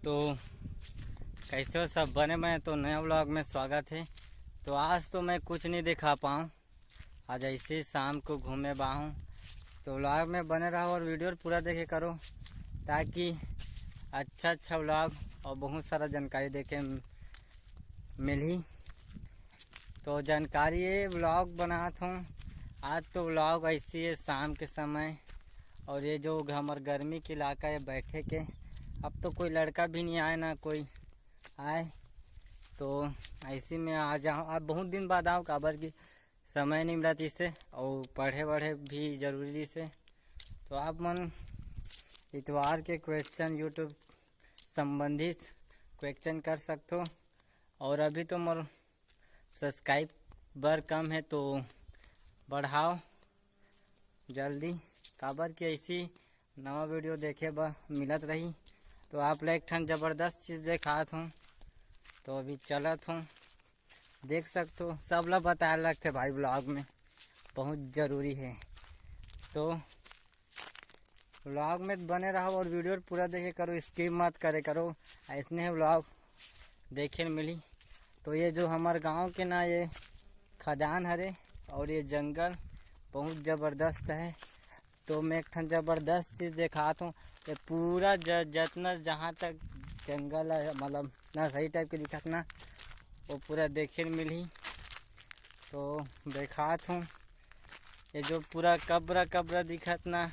तो कैसे हो सब बने मैं तो नया व्लॉग में स्वागत है। तो आज तो मैं कुछ नहीं दिखा पाऊँ, आज ऐसे शाम को घूमे बाहूँ। तो व्लॉग में बने रहो और वीडियो पूरा देखे करो ताकि अच्छा व्लॉग और बहुत सारा जानकारी देखे मिली। तो जानकारी ये व्लॉग बनाता हूँ आज। तो व्लॉग ऐसी है शाम के समय, और ये जो हमारे गर्मी के इलाका है बैठे के, अब तो कोई लड़का भी नहीं आए ना कोई आए, तो ऐसे में आ जाऊँ। अब बहुत दिन बाद आओ, काबर की समय नहीं मिला इससे और पढ़े वढ़े भी जरूरी से। तो आप मन इतवार के क्वेश्चन यूट्यूब संबंधित क्वेश्चन कर सकते हो। और अभी तो मोर सब्सक्राइबर कम है तो बढ़ाओ जल्दी, काबर की ऐसी नवा वीडियो देखे बा मिलत रही। तो आप लोग एक ठन ज़बरदस्त चीज़ दिखात हूँ, तो अभी चलत हूँ, देख सकते हो। सब लोग बताए लगते भाई व्लॉग में बहुत ज़रूरी है, तो व्लॉग में बने रहो और वीडियो पूरा देखे करो, स्किप मत करे करो, ऐसने व्लॉग देखे मिली। तो ये जो हमारे गांव के ना ये खदान हरे और ये जंगल बहुत ज़बरदस्त है। तो मैं एक ठन ज़बरदस्त चीज़ दिखाता हूँ। ये पूरा जितना जहाँ तक जंगल है, मतलब ना सही टाइप के दिखत ना, वो पूरा देखे मिली। तो दिखात हूँ ये जो पूरा कब्र दिखत ना,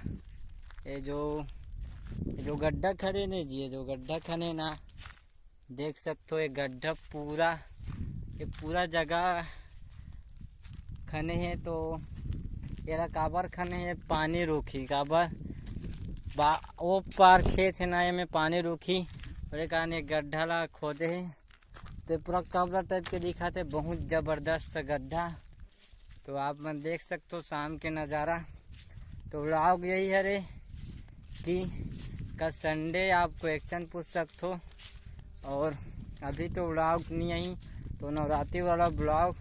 ये जो गड्ढा खने ने जी, ये जो गड्ढा खने ना देख सकते हो। ये गड्ढा ये पूरा जगह खने है। तो येरा काबर खने है, पानी रोकी काबर वो पार खेत है ना, ये में पानी रोकी और कारण ये गड्ढा ला खोदे है। तो पूरा कब्र टाइप के दिखा थे, बहुत ज़बरदस्त गड्ढा। तो आप मन देख सकते हो शाम के नज़ारा। तो व्लॉग यही है रे कि कल संडे आप क्वेश्चन पूछ सकते हो। और अभी तो व्लॉग नहीं आई, तो नवरात्रि वाला ब्लॉग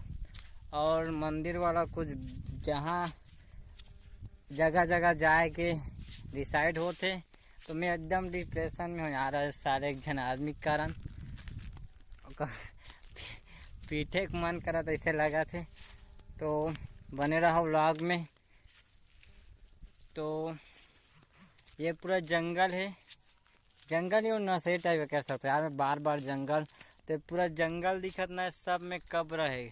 और मंदिर वाला कुछ जहाँ जगह जगह जाए के डिसाइड होते। तो मैं एकदम डिप्रेशन में हो जा रहा है सारे एक जन आदमी के कारण, पीठे का मन करा तो ऐसे लगा थे। तो बने रहो व्लॉग में। तो ये पूरा जंगल है, जंगल ही ना सही टाइप कर सकते हो यार, बार जंगल। तो पूरा जंगल दिखत ना, सब में कब्र है।